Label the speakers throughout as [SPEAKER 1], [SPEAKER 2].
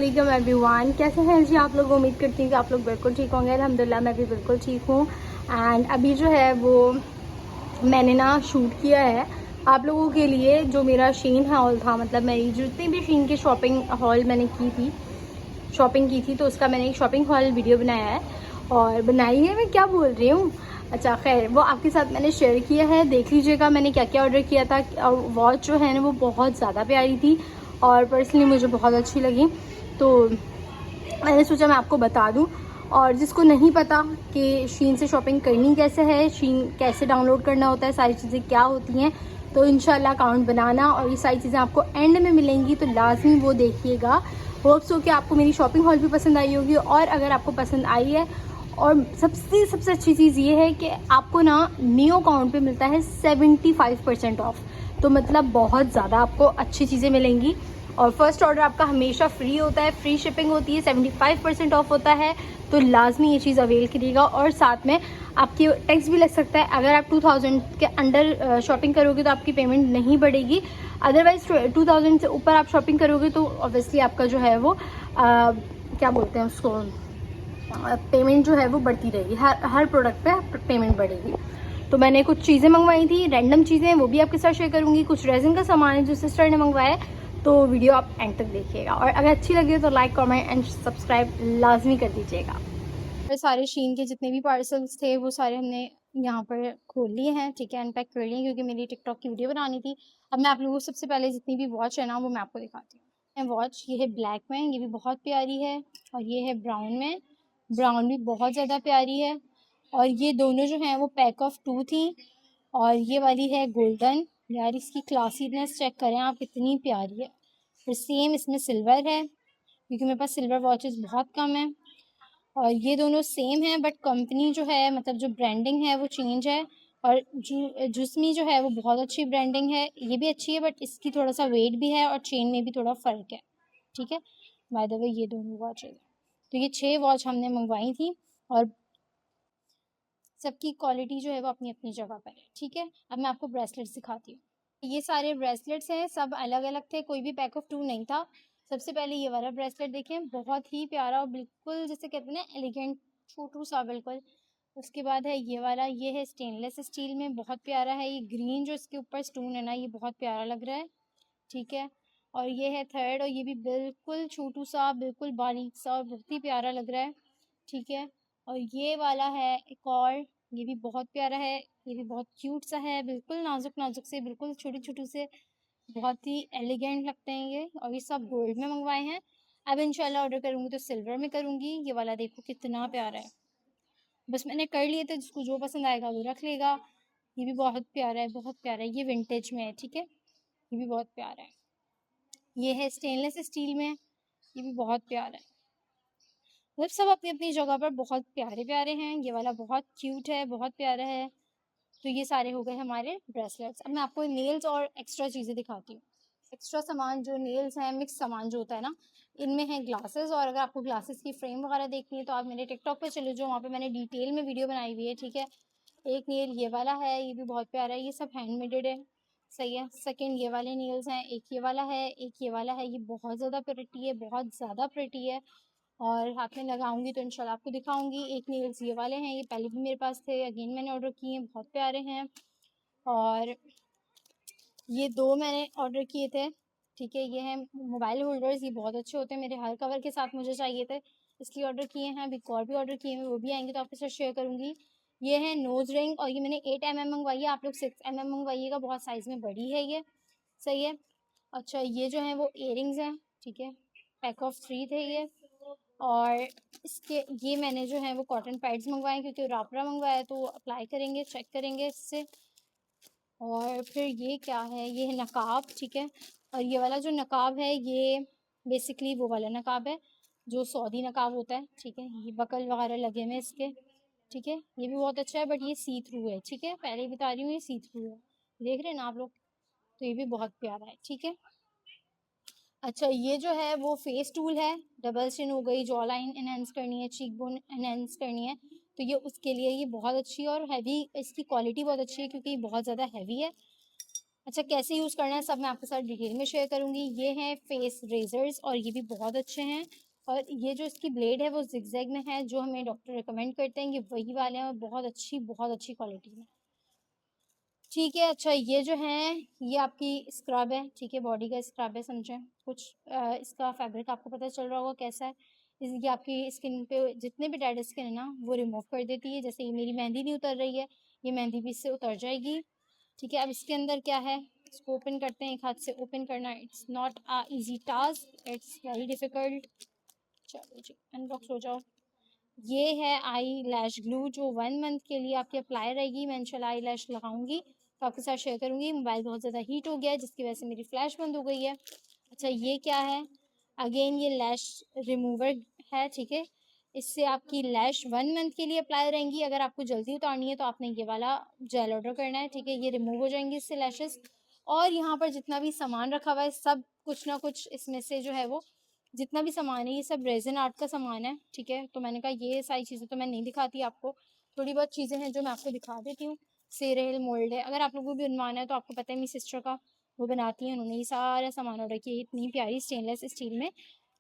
[SPEAKER 1] वालेकुम एवरीवन, कैसे हैं जी आप लोग। उम्मीद करती हूँ कि आप लोग बिल्कुल ठीक होंगे। अल्हम्दुलिल्लाह मैं भी बिल्कुल ठीक हूँ। एंड अभी जो है वो मैंने ना शूट किया है आप लोगों के लिए। जो मेरा शीन हॉल था, मतलब मेरी जितनी भी शीन की शॉपिंग हॉल मैंने शॉपिंग की थी, तो उसका मैंने एक शॉपिंग हॉल वीडियो बनाया है। और बनाई है, मैं क्या बोल रही हूँ, अच्छा खैर, वो आपके साथ मैंने शेयर किया है। देख लीजिएगा मैंने क्या क्या ऑर्डर किया था। और वॉच जो है ना वो बहुत ज़्यादा प्यारी थी और पर्सनली मुझे बहुत अच्छी लगी, तो मैंने सोचा मैं आपको बता दूं। और जिसको नहीं पता कि शीन से शॉपिंग करनी कैसे है, शीन कैसे डाउनलोड करना होता है, सारी चीज़ें क्या होती हैं, तो इंशाल्लाह अकाउंट बनाना और ये सारी चीज़ें आपको एंड में मिलेंगी, तो लाजमी वो देखिएगा। होप्स हो कि आपको मेरी शॉपिंग हॉल भी पसंद आई होगी। और अगर आपको पसंद आई है, और सबसे अच्छी चीज़ ये है कि आपको ना न्यू अकाउंट पे मिलता है 75% ऑफ, तो मतलब बहुत ज़्यादा आपको अच्छी चीज़ें मिलेंगी। और फर्स्ट ऑर्डर आपका हमेशा फ्री होता है, फ्री शिपिंग होती है, 75% ऑफ होता है, तो लाजमी ये चीज़ अवेल करिएगा। और साथ में आपकी टैक्स भी लग सकता है। अगर आप 2000 के अंडर शॉपिंग करोगे तो आपकी पेमेंट नहीं बढ़ेगी। अदरवाइज 2000 से ऊपर आप शॉपिंग करोगे तो ऑब्वियसली आपका जो है वो क्या बोलते हैं उसको, पेमेंट जो है वो बढ़ती रहेगी। हर प्रोडक्ट पे पेमेंट बढ़ेगी। तो मैंने कुछ चीज़ें मंगवाई थी, रैंडम चीज़ें, वो भी आपके साथ शेयर करूँगी। कुछ रेजिन का सामान है जो सिस्टर ने मंगवाया है, तो वीडियो आप एंड तक देखिएगा। और अगर अच्छी लगी तो लाइक, कमेंट एंड सब्सक्राइब लाजमी कर दीजिएगा। और सारे शीन के जितने भी पार्सल्स थे वो सारे हमने यहाँ पर खोल लिए हैं, ठीक है, अनपैक कर लिए, क्योंकि मेरी टिकटॉक की वीडियो बनानी थी। अब मैं आप लोगों को सबसे पहले जितनी भी वॉच है ना वो मैं आपको दिखाती हूँ। वॉच ये है ब्लैक में, ये भी बहुत प्यारी है। और ये है ब्राउन में, ब्राउन भी बहुत ज़्यादा प्यारी है। और ये दोनों जो हैं वो पैक ऑफ 2 थी। और ये वाली है गोल्डन। यार इसकी क्लासीनेस चेक करें आप, कितनी प्यारी है। फिर सेम इसमें सिल्वर है, क्योंकि मेरे पास सिल्वर वॉचेस बहुत कम है। और ये दोनों सेम है, बट कंपनी जो है, मतलब जो ब्रांडिंग है वो चेंज है। और जुस्मी जो है वो बहुत अच्छी ब्रांडिंग है, ये भी अच्छी है, बट इसकी थोड़ा सा वेट भी है और चेन में भी थोड़ा फ़र्क है, ठीक है। बाय द वे ये दोनों वॉचेस, तो ये 6 वॉच हमने मंगवाई थी। और सबकी क्वालिटी जो है वो अपनी अपनी जगह पर है, ठीक है। अब मैं आपको ब्रेसलेट्स दिखाती हूँ। ये सारे ब्रेसलेट्स हैं, सब अलग अलग थे, कोई भी पैक ऑफ 2 नहीं था। सबसे पहले ये वाला ब्रेसलेट देखें, बहुत ही प्यारा और बिल्कुल जैसे कहते हैं ना एलिगेंट, छोटू सा बिल्कुल। उसके बाद है ये वाला, ये है स्टेनलेस स्टील में, बहुत प्यारा है। ये ग्रीन जो इसके ऊपर स्टोन है ना, ये बहुत प्यारा लग रहा है, ठीक है। और ये है थर्ड, और ये भी बिल्कुल छोटू सा, बिल्कुल बारीक सा और बहुत ही प्यारा लग रहा है, ठीक है। और ये वाला है एक और, ये भी बहुत प्यारा है, ये भी बहुत क्यूट सा है, बिल्कुल नाजुक नाजुक से, बिल्कुल छोटे छोटे से, बहुत ही एलिगेंट लगते हैं ये। और ये सब गोल्ड में मंगवाए हैं। अब इंशाल्लाह ऑर्डर करूँगी तो सिल्वर में करूँगी। ये वाला देखो कितना प्यारा है, बस मैंने कर लिए थे, जिसको जो पसंद आएगा वो रख लेगा। ये भी बहुत प्यारा है, बहुत प्यारा है, ये विंटेज में है, ठीक है, ये भी बहुत प्यारा है। ये है स्टेनलेस स्टील में, ये भी बहुत प्यारा है। मतलब सब अपनी अपनी जगह पर बहुत प्यारे प्यारे हैं। ये वाला बहुत क्यूट है, बहुत प्यारा है। तो ये सारे हो गए हमारे ब्रेसलेट्स। अब मैं आपको नेल्स और एक्स्ट्रा चीज़ें दिखाती हूँ। एक्स्ट्रा सामान जो नेल्स हैं, मिक्स सामान जो होता है ना, इनमें है ग्लासेस। और अगर आपको ग्लासेस की फ्रेम वगैरह देखनी है तो आप मेरे टिकटॉक पे चले जाओ, वहाँ पे मैंने डिटेल में वीडियो बनाई हुई है, ठीक है। एक नेल ये वाला है, ये भी बहुत प्यारा है, ये सब हैंडमेडेड है, सही है। सेकंड ये वाले नेल्स हैं, एक ये वाला है, एक ये वाला है, ये बहुत ज़्यादा प्रिटी है, बहुत ज़्यादा प्रिटी है। और हाथ में लगाऊंगी तो इंशाल्लाह आपको दिखाऊंगी। एक नेल्स ये वाले हैं, ये पहले भी मेरे पास थे, अगेन मैंने ऑर्डर किए हैं, बहुत प्यारे हैं। और ये 2 मैंने ऑर्डर किए थे, ठीक है। ये हैं मोबाइल होल्डर्स, ये बहुत अच्छे होते हैं, मेरे हर कवर के साथ मुझे चाहिए थे, इसलिए ऑर्डर किए हैं। अभी एक और भी ऑर्डर किए हैं, वो भी आएंगे तो आपके साथ शेयर करूंगी। ये है नोज रिंग, और ये मैंने 8 mm मंगवाई है, आप लोग 6 mm मंगवाइएगा, बहुत साइज़ में बड़ी है ये, सही है। अच्छा ये जो है वो इयरिंग्स हैं, ठीक है, पैक ऑफ 3 थे ये। और इसके ये मैंने जो है वो कॉटन पैड्स मंगवाए हैं, क्योंकि रापरा मंगवाया है, तो अप्लाई करेंगे, चेक करेंगे इससे। और फिर ये क्या है, ये है नकाब, ठीक है। और ये वाला जो नकाब है ये बेसिकली वो वाला नकाब है जो सऊदी नकाब होता है, ठीक है। ये बकल वगैरह लगे हुए इसके, ठीक है। ये भी बहुत अच्छा है, बट ये सी थ्रू है, ठीक है, पहले ही बता रही हूँ ये सी थ्रू है, देख रहे हैं ना आप लोग। तो ये भी बहुत प्यारा है, ठीक है। अच्छा ये जो है वो फेस टूल है, डबल चिन हो गई, जॉ लाइन एनहेंस करनी है, चीक बोन एनहेंस करनी है, तो ये उसके लिए ये बहुत अच्छी है। और हैवी, इसकी क्वालिटी बहुत अच्छी है, क्योंकि ये बहुत ज़्यादा हैवी है। अच्छा, कैसे यूज़ करना है सब मैं आपके साथ डिटेल में शेयर करूँगी। ये हैं फेस रेज़र्स और ये भी बहुत अच्छे हैं, और ये जो इसकी ब्लेड है वो ज़िगज़ैग में है, जो हमें डॉक्टर रिकमेंड करते हैं, ये वही वाले हैं और बहुत अच्छी क्वालिटी में। ठीक है, अच्छा ये जो है ये आपकी स्क्रब है, ठीक है, बॉडी का स्क्रब है समझें। कुछ इसका फैब्रिक आपको पता चल रहा होगा कैसा है। ये आपकी स्किन पे जितने भी डेड स्किन है ना वो रिमूव कर देती है। जैसे ये मेरी मेहंदी नहीं उतर रही है, ये मेहंदी भी इससे उतर जाएगी। ठीक है, अब इसके अंदर क्या है, इसको ओपन करते हैं। एक हाथ से ओपन करना it's not a easy task, it's very difficult. चलो जी, अनबॉक्स हो जाओ। ये है आई लैश ग्लू, जो 1 मंथ के लिए आपकी अप्लाई रहेगी। मैं इंशाल्लाह आई लैश लगाऊंगी तो आपके साथ शेयर करूंगी। मोबाइल बहुत ज़्यादा हीट हो गया है जिसकी वजह से मेरी फ्लैश बंद हो गई है। अच्छा, ये क्या है, अगेन ये लैश रिमूवर है, ठीक है। इससे आपकी लैश 1 मंथ के लिए अप्लाई रहेंगी। अगर आपको जल्दी उतारनी है तो आपने ये वाला जेल ऑर्डर करना है, ठीक है। ये रिमूव हो जाएंगी इससे लैशेस। और यहाँ पर जितना भी सामान रखा हुआ है सब कुछ ना कुछ इसमें से जो है वो, जितना भी सामान है ये सब रेजिन आर्ट का सामान है, ठीक है। तो मैंने कहा ये सारी चीज़ें तो मैं नहीं दिखाती आपको, थोड़ी बहुत चीज़ें हैं जो मैं आपको दिखा देती हूँ। सेरेल मोल्ड है, अगर आप लोगों को भी बनवाना है तो आपको पता है मेरी सिस्टर का वो बनाती है, उन्होंने ये सारा सामान ऑर्डर किया। इतनी प्यारी स्टेनलेस स्टील में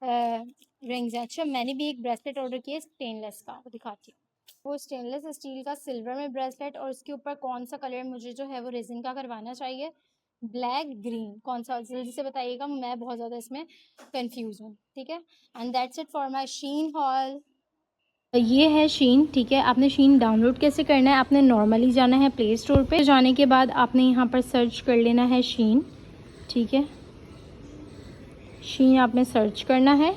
[SPEAKER 1] रिंग्स हैं। अच्छा, मैंने भी एक ब्रेसलेट ऑर्डर किया स्टेनलेस का, वो दिखाती हूँ। वो स्टेनलेस स्टील का सिल्वर में ब्रेसलेट, और उसके ऊपर कौन सा कलर मुझे जो है वो रेजिन का करवाना चाहिए, ब्लैक ग्रीन, कौन सा जल्दी से बताइएगा, मैं बहुत ज़्यादा इसमें कंफ्यूज हूँ, ठीक है। And that's it for my Shein haul. ये है शीन, ठीक है। आपने शीन डाउनलोड कैसे करना है, आपने नॉर्मली जाना है प्ले स्टोर पे, जाने के बाद आपने यहाँ पर सर्च कर लेना है शीन, ठीक है। शीन आपने सर्च करना है।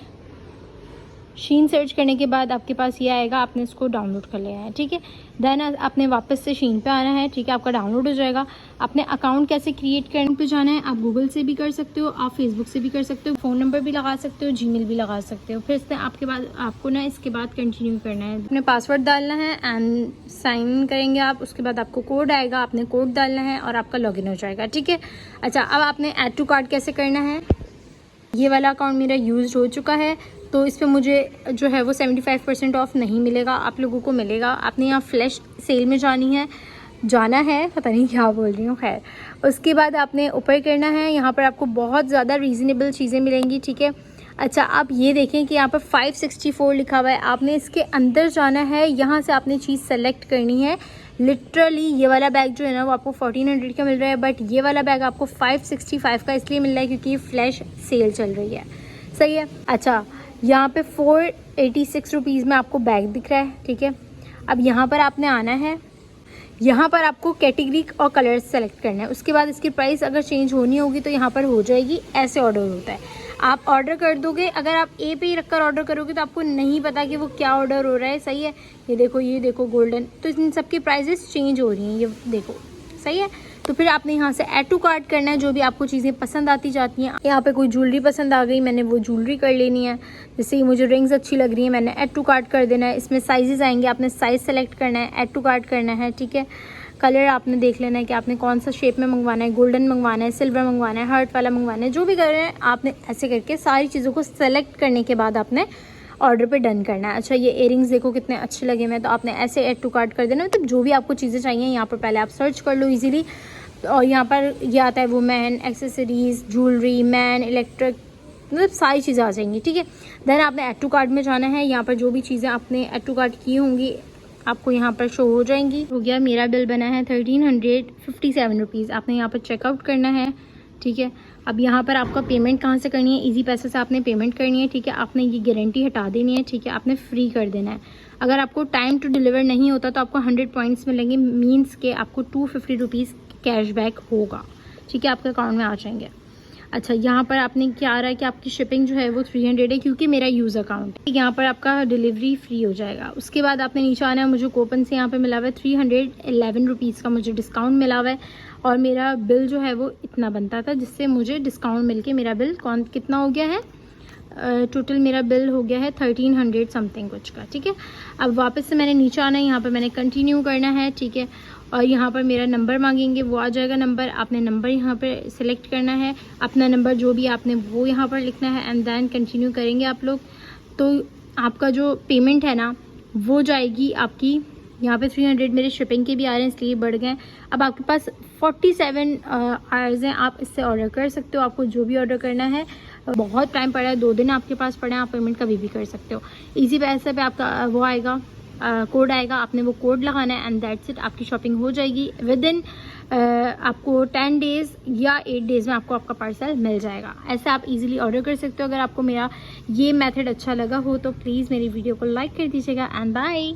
[SPEAKER 1] शीन सर्च करने के बाद आपके पास ये आएगा, आपने इसको डाउनलोड कर लेना है, ठीक है। देन आपने वापस से शीन पे आना है, ठीक है। आपका डाउनलोड हो जाएगा। आपने अकाउंट कैसे क्रिएट करने पे जाना है, आप गूगल से भी कर सकते हो, आप फेसबुक से भी कर सकते हो, फ़ोन नंबर भी लगा सकते हो, जीमेल भी लगा सकते हो। फिर इससे आपके बाद आपको ना इसके बाद कंटिन्यू करना है, अपने पासवर्ड डालना है एंड साइन करेंगे आप। उसके बाद आपको कोड आएगा, आपने कोड डालना है और आपका लॉगिन हो जाएगा, ठीक है। अच्छा, अब आपने ऐड टू कार्ट कैसे करना है। ये वाला अकाउंट मेरा यूज़ हो चुका है, तो इस पर मुझे जो है वो 75% ऑफ नहीं मिलेगा, आप लोगों को मिलेगा। आपने यहाँ फ्लैश सेल में जाना है, पता नहीं क्या बोल रही हूँ, खैर। उसके बाद आपने ऊपर करना है, यहाँ पर आपको बहुत ज़्यादा रीज़नेबल चीज़ें मिलेंगी, ठीक है। अच्छा, आप ये देखें कि यहाँ पर 564 लिखा हुआ है, आपने इसके अंदर जाना है, यहाँ से आपने चीज़ सेलेक्ट करनी है। लिटरली ये वाला बैग जो है ना वो आपको 1400 का मिल रहा है, बट ये वाला बैग आपको 565 का इसलिए मिल रहा है क्योंकि ये फ्लैश सेल चल रही है, सही है। अच्छा, यहाँ पे 486 रुपीज़ में आपको बैग दिख रहा है, ठीक है। अब यहाँ पर आपने आना है, यहाँ पर आपको कैटेगरी और कलर सेलेक्ट करना है। उसके बाद इसकी प्राइस अगर चेंज होनी होगी तो यहाँ पर हो जाएगी, ऐसे ऑर्डर होता है। आप ऑर्डर कर दोगे, अगर आप ए पे ही रखकर ऑर्डर करोगे तो आपको नहीं पता कि वो क्या ऑर्डर हो रहा है, सही है। ये देखो गोल्डन, तो इन सब की प्राइसेस चेंज हो रही हैं, ये देखो, सही है। तो फिर आपने यहाँ से ऐड टू कार्ट करना है, जो भी आपको चीज़ें पसंद आती जाती हैं। यहाँ पे कोई ज्वेलरी पसंद आ गई, मैंने वो ज्वेलरी कर लेनी है। जैसे ही मुझे रिंग्स अच्छी लग रही है, मैंने ऐड टू कार्ट कर देना है। इसमें साइजेस आएंगे, आपने साइज़ सेलेक्ट करना है, ऐड टू कार्ट करना है, ठीक है। कलर आपने देख लेना है कि आपने कौन सा शेप में मंगवाना है, गोल्डन मंगवाना है, सिल्वर मंगवाना है, हार्ट वाला मंगवाना है, जो भी कर रहे हैं आपने ऐसे करके सारी चीज़ों को सेलेक्ट करने के बाद आपने ऑर्डर पे डन करना है। अच्छा, ये इयरिंग्स देखो कितने अच्छे लगे हुए हैं, तो आपने ऐसे ऐड टू कार्ट कर देना। मतलब जो भी आपको चीज़ें चाहिए यहाँ पर पहले आप सर्च कर लो इजीली, और यहाँ पर ये आता है women accessories, jewellery, man, electric, मतलब सारी चीज़ें आ जाएंगी, ठीक है। देन आपने ऐड टू कार्ट में जाना है, यहाँ पर जो भी चीज़ें आपने ऐड टू कार्ट की होंगी आपको यहाँ पर शो हो जाएंगी। हो गया, मेरा बिल बना है 1357 रुपीज़। आपने यहाँ पर चेकआउट करना है, ठीक है। अब यहाँ पर आपका पेमेंट कहाँ से करनी है, इजी पैसे से आपने पेमेंट करनी है, ठीक है। आपने ये गारंटी हटा देनी है, ठीक है, आपने फ्री कर देना है। अगर आपको टाइम टू डिलीवर नहीं होता तो आपको 100 पॉइंट्स मिलेंगे, मीन्स के आपको 250 रुपीज़ कैशबैक होगा, ठीक है, आपके अकाउंट में आ जाएंगे। अच्छा, यहाँ पर आपने क्या आ रहा है कि आपकी शिपिंग जो है वो 300 है क्योंकि मेरा यूज़ अकाउंट है। यहाँ पर आपका डिलीवरी फ्री हो जाएगा। उसके बाद आपने नीचे आना है, मुझे कूपन से यहाँ पे मिला हुआ है 311 रुपीज़ का मुझे डिस्काउंट मिला हुआ है, और मेरा बिल जो है वो इतना बनता था, जिससे मुझे डिस्काउंट मिल के मेरा बिल कितना हो गया है, टोटल मेरा बिल हो गया है 1300 समथिंग कुछ का, ठीक है। अब वापस से मैंने नीचे आना है, यहाँ पर मैंने कंटिन्यू करना है, ठीक है। और यहाँ पर मेरा नंबर मांगेंगे, वो आ जाएगा नंबर, आपने नंबर यहाँ पर सिलेक्ट करना है, अपना नंबर जो भी आपने वो यहाँ पर लिखना है, एंड देन कंटिन्यू करेंगे आप लोग। तो आपका जो पेमेंट है ना वो जाएगी आपकी यहाँ पे 300 मेरे शिपिंग के भी आ रहे हैं, इसलिए बढ़ गए। अब आपके पास 47 आवर्स हैं, आप इससे ऑर्डर कर सकते हो। आपको जो भी ऑर्डर करना है, बहुत टाइम पड़ा है, 2 दिन आपके पास पड़े हैं, आप पेमेंट कभी भी कर सकते हो। इजी पैसे पे आपका वो आएगा, कोड आएगा, आपने वो कोड लगाना है एंड दैट्स इट, आपकी शॉपिंग हो जाएगी। विद इन आपको 10 डेज़ या 8 डेज़ में आपको आपका पार्सल मिल जाएगा। ऐसे आप इजीली ऑर्डर कर सकते हो। अगर आपको मेरा ये मेथड अच्छा लगा हो तो प्लीज़ मेरी वीडियो को लाइक कर दीजिएगा एंड बाय।